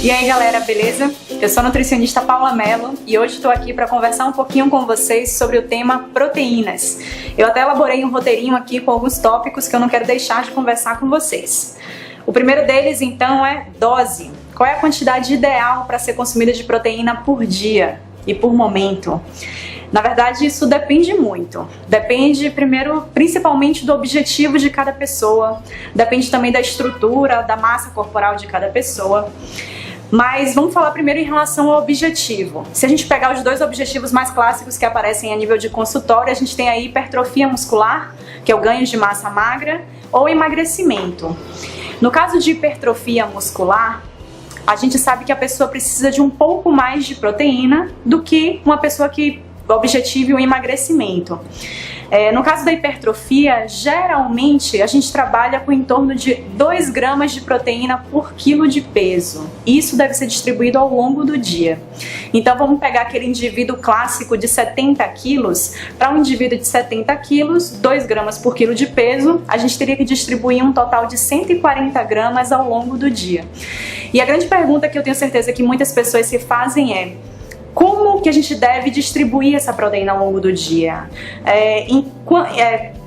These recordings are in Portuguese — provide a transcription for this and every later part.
E aí galera, beleza? Eu sou a nutricionista Paula Mello e hoje estou aqui para conversar um pouquinho com vocês sobre o tema proteínas. Eu até elaborei um roteirinho aqui com alguns tópicos que eu não quero deixar de conversar com vocês. O primeiro deles então é dose. Qual é a quantidade ideal para ser consumida de proteína por dia e por momento? Na verdade, isso depende muito. Depende, primeiro, principalmente do objetivo de cada pessoa. Depende também da estrutura, da massa corporal de cada pessoa. Mas vamos falar primeiro em relação ao objetivo. Se a gente pegar os dois objetivos mais clássicos que aparecem a nível de consultório, a gente tem a hipertrofia muscular, que é o ganho de massa magra, ou emagrecimento. No caso de hipertrofia muscular, a gente sabe que a pessoa precisa de um pouco mais de proteína do que uma pessoa que objetivo o emagrecimento. No caso da hipertrofia, geralmente a gente trabalha com em torno de 2 gramas de proteína por quilo de peso. Isso deve ser distribuído ao longo do dia. Então vamos pegar aquele indivíduo clássico de 70 quilos. Para um indivíduo de 70 quilos, 2 gramas por quilo de peso, a gente teria que distribuir um total de 140 gramas ao longo do dia. E a grande pergunta que eu tenho certeza que muitas pessoas se fazem é: como que a gente deve distribuir essa proteína ao longo do dia?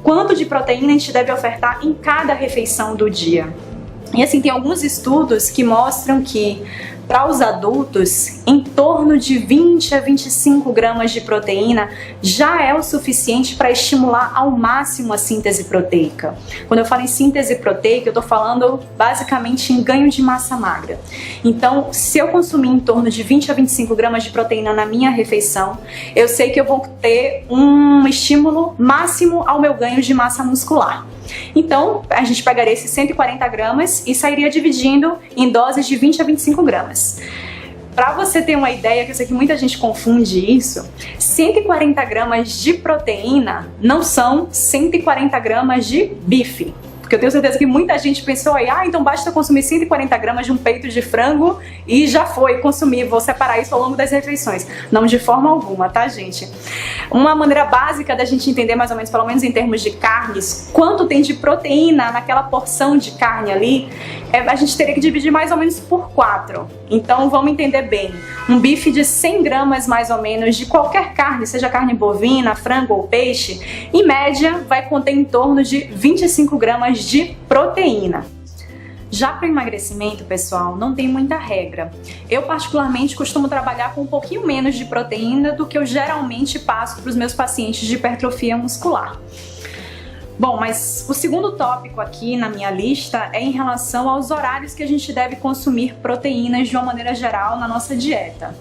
Quanto de proteína a gente deve ofertar em cada refeição do dia? E assim, tem alguns estudos que mostram que para os adultos, em torno de 20 a 25 gramas de proteína já é o suficiente para estimular ao máximo a síntese proteica. Quando eu falo em síntese proteica, eu estou falando basicamente em ganho de massa magra. Então, se eu consumir em torno de 20 a 25 gramas de proteína na minha refeição, eu sei que eu vou ter um estímulo máximo ao meu ganho de massa muscular. Então, a gente pegaria esses 140 gramas e sairia dividindo em doses de 20 a 25 gramas. Para você ter uma ideia, que eu sei que muita gente confunde isso, 140 gramas de proteína não são 140 gramas de bife. Porque eu tenho certeza que muita gente pensou aí, então basta consumir 140 gramas de um peito de frango e já foi consumir, vou separar isso ao longo das refeições. Não de forma alguma, tá, gente? Uma maneira básica da gente entender mais ou menos, pelo menos em termos de carnes, quanto tem de proteína naquela porção de carne ali, a gente teria que dividir mais ou menos por 4. Então vamos entender bem. Um bife de 100 gramas mais ou menos de qualquer carne, seja carne bovina, frango ou peixe, em média vai conter em torno de 25 gramas de proteína. Já para o emagrecimento, pessoal, não tem muita regra. Eu particularmente costumo trabalhar com um pouquinho menos de proteína do que eu geralmente passo para os meus pacientes de hipertrofia muscular. Bom, mas o segundo tópico aqui na minha lista é em relação aos horários que a gente deve consumir proteínas de uma maneira geral na nossa dieta.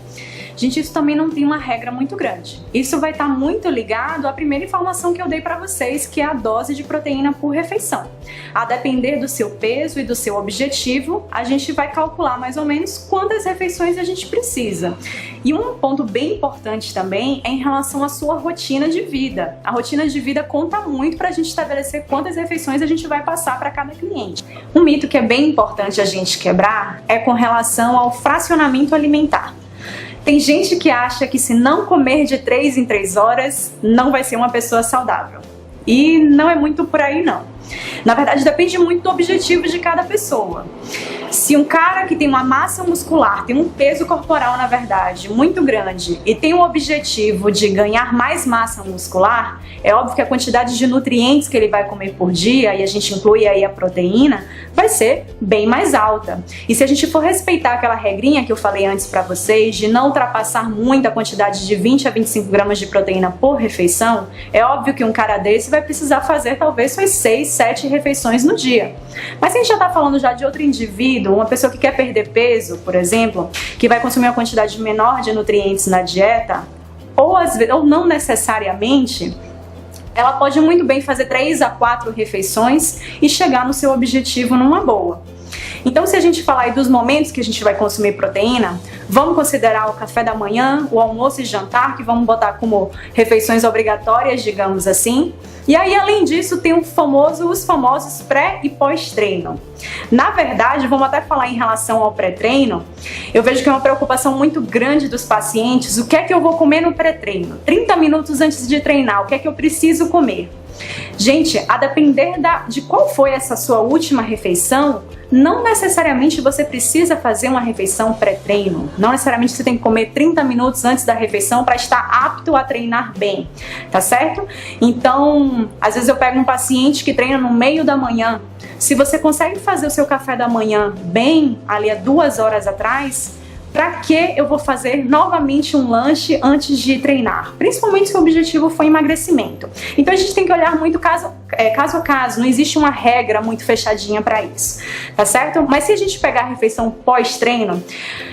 Gente, isso também não tem uma regra muito grande. Isso vai estar muito ligado à primeira informação que eu dei para vocês, que é a dose de proteína por refeição. A depender do seu peso e do seu objetivo, a gente vai calcular mais ou menos quantas refeições a gente precisa. E um ponto bem importante também é em relação à sua rotina de vida. A rotina de vida conta muito para a gente estabelecer quantas refeições a gente vai passar para cada cliente. Um mito que é bem importante a gente quebrar é com relação ao fracionamento alimentar. Tem gente que acha que se não comer de 3 em 3 horas, não vai ser uma pessoa saudável. E não é muito por aí, não. Na verdade, depende muito do objetivo de cada pessoa. Se um cara que tem uma massa muscular, tem um peso corporal, na verdade, muito grande e tem o objetivo de ganhar mais massa muscular, é óbvio que a quantidade de nutrientes que ele vai comer por dia, e a gente inclui aí a proteína, vai ser bem mais alta. E se a gente for respeitar aquela regrinha que eu falei antes para vocês, de não ultrapassar muito a quantidade de 20 a 25 gramas de proteína por refeição, é óbvio que um cara desse vai precisar fazer talvez suas 6, 7 refeições no dia. Mas se a gente já está falando já de outro indivíduo, uma pessoa que quer perder peso, por exemplo, que vai consumir uma quantidade menor de nutrientes na dieta, ou não necessariamente, ela pode muito bem fazer 3 a 4 refeições e chegar no seu objetivo numa boa. Então, se a gente falar aí dos momentos que a gente vai consumir proteína, vamos considerar o café da manhã, o almoço e jantar, que vamos botar como refeições obrigatórias, digamos assim. E aí, além disso, tem os famosos pré e pós-treino. Na verdade, vamos até falar em relação ao pré-treino, eu vejo que é uma preocupação muito grande dos pacientes, o que é que eu vou comer no pré-treino? 30 minutos antes de treinar, o que é que eu preciso comer? Gente, a depender de qual foi essa sua última refeição, não necessariamente você precisa fazer uma refeição pré-treino. Não necessariamente você tem que comer 30 minutos antes da refeição para estar apto a treinar bem, tá certo? Então, às vezes eu pego um paciente que treina no meio da manhã. Se você consegue fazer o seu café da manhã bem, ali há 2 horas atrás, para que eu vou fazer novamente um lanche antes de treinar? Principalmente se o objetivo for emagrecimento. Então a gente tem que olhar muito caso a caso, não existe uma regra muito fechadinha para isso, tá certo? Mas se a gente pegar a refeição pós-treino,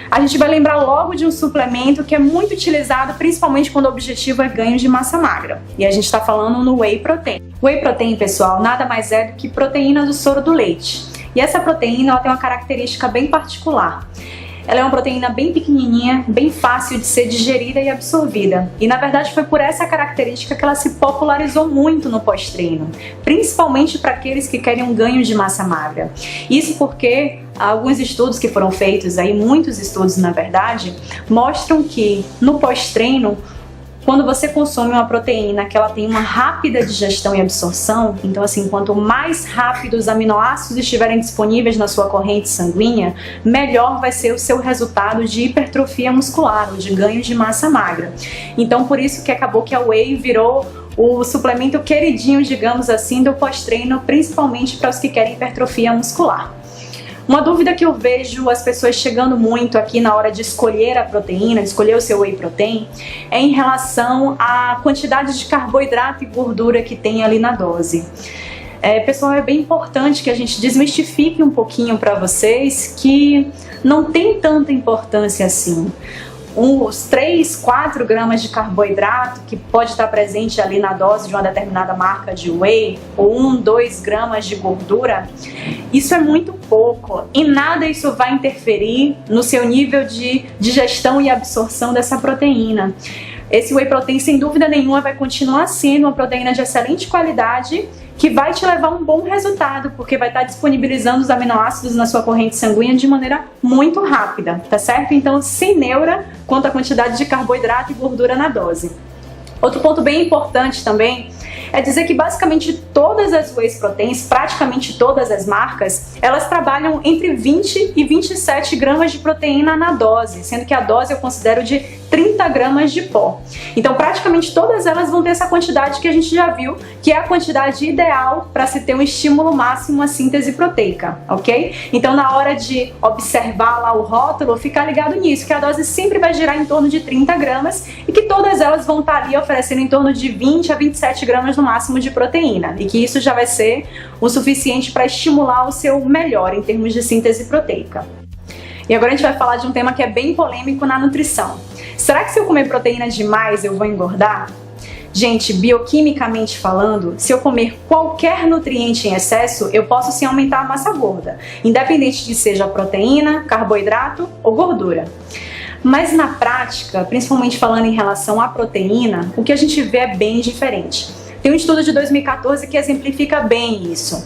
a gente vai lembrar logo de um suplemento que é muito utilizado, principalmente quando o objetivo é ganho de massa magra. E a gente está falando no Whey Protein. Whey Protein, pessoal, nada mais é do que proteína do soro do leite. E essa proteína ela tem uma característica bem particular. Ela é uma proteína bem pequenininha, bem fácil de ser digerida e absorvida. E na verdade foi por essa característica que ela se popularizou muito no pós-treino, principalmente para aqueles que querem um ganho de massa magra. Isso porque alguns estudos que foram feitos, muitos estudos na verdade, mostram que no pós-treino, quando você consome uma proteína que ela tem uma rápida digestão e absorção, então assim, quanto mais rápido os aminoácidos estiverem disponíveis na sua corrente sanguínea, melhor vai ser o seu resultado de hipertrofia muscular, ou de ganho de massa magra. Então por isso que acabou que a Whey virou o suplemento queridinho, digamos assim, do pós-treino, principalmente para os que querem hipertrofia muscular. Uma dúvida que eu vejo as pessoas chegando muito aqui na hora de escolher a proteína, de escolher o seu Whey Protein, é em relação à quantidade de carboidrato e gordura que tem ali na dose. Pessoal, é bem importante que a gente desmistifique um pouquinho para vocês que não tem tanta importância assim. Uns 3, 4 gramas de carboidrato que pode estar presente ali na dose de uma determinada marca de whey, ou 1, 2 gramas de gordura, isso é muito pouco e nada isso vai interferir no seu nível de digestão e absorção dessa proteína. Esse Whey Protein, sem dúvida nenhuma, vai continuar sendo uma proteína de excelente qualidade que vai te levar a um bom resultado, porque vai estar disponibilizando os aminoácidos na sua corrente sanguínea de maneira muito rápida, tá certo? Então, sem neura quanto à quantidade de carboidrato e gordura na dose. Outro ponto bem importante também é dizer que basicamente todas as Whey Proteins, praticamente todas as marcas, elas trabalham entre 20 e 27 gramas de proteína na dose, sendo que a dose eu considero de 30 gramas de pó. Então praticamente todas elas vão ter essa quantidade que a gente já viu, que é a quantidade ideal para se ter um estímulo máximo à síntese proteica, ok? Então na hora de observar lá o rótulo, ficar ligado nisso, que a dose sempre vai girar em torno de 30 gramas e que todas elas vão estar ali oferecendo em torno de 20 a 27 gramas no máximo de proteína, e que isso já vai ser o suficiente para estimular o seu melhor em termos de síntese proteica. E agora a gente vai falar de um tema que é bem polêmico na nutrição. Será que se eu comer proteína demais eu vou engordar? Gente, bioquimicamente falando, se eu comer qualquer nutriente em excesso, eu posso sim aumentar a massa gorda, independente de seja proteína, carboidrato ou gordura. Mas na prática, principalmente falando em relação à proteína, o que a gente vê é bem diferente. Tem um estudo de 2014 que exemplifica bem isso.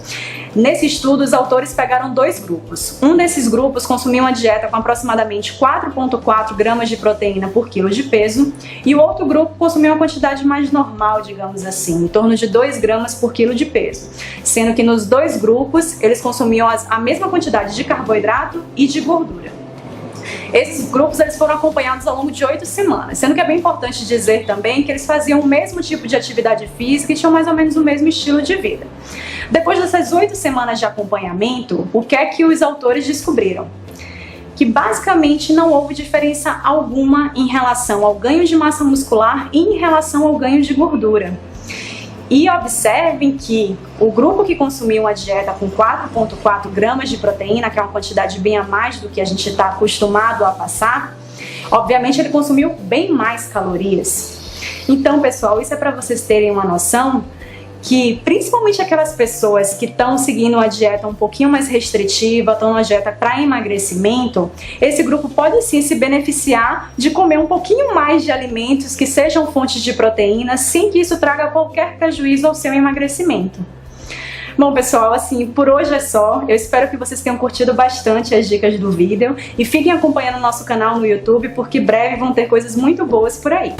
Nesse estudo, os autores pegaram 2 grupos. Um desses grupos consumiu uma dieta com aproximadamente 4,4 gramas de proteína por quilo de peso, e o outro grupo consumiu uma quantidade mais normal, digamos assim, em torno de 2 gramas por quilo de peso, sendo que nos 2 grupos eles consumiam a mesma quantidade de carboidrato e de gordura. Esses grupos eles foram acompanhados ao longo de 8 semanas, sendo que é bem importante dizer também que eles faziam o mesmo tipo de atividade física e tinham mais ou menos o mesmo estilo de vida. Depois dessas 8 semanas de acompanhamento, o que é que os autores descobriram? Que basicamente não houve diferença alguma em relação ao ganho de massa muscular e em relação ao ganho de gordura. E observem que o grupo que consumiu uma dieta com 4,4 gramas de proteína, que é uma quantidade bem a mais do que a gente está acostumado a passar, obviamente ele consumiu bem mais calorias. Então, pessoal, isso é para vocês terem uma noção que principalmente aquelas pessoas que estão seguindo uma dieta um pouquinho mais restritiva, estão numa dieta para emagrecimento, esse grupo pode sim se beneficiar de comer um pouquinho mais de alimentos que sejam fontes de proteína, sem que isso traga qualquer prejuízo ao seu emagrecimento. Bom, pessoal, assim, por hoje é só. Eu espero que vocês tenham curtido bastante as dicas do vídeo e fiquem acompanhando o nosso canal no YouTube, porque breve vão ter coisas muito boas por aí.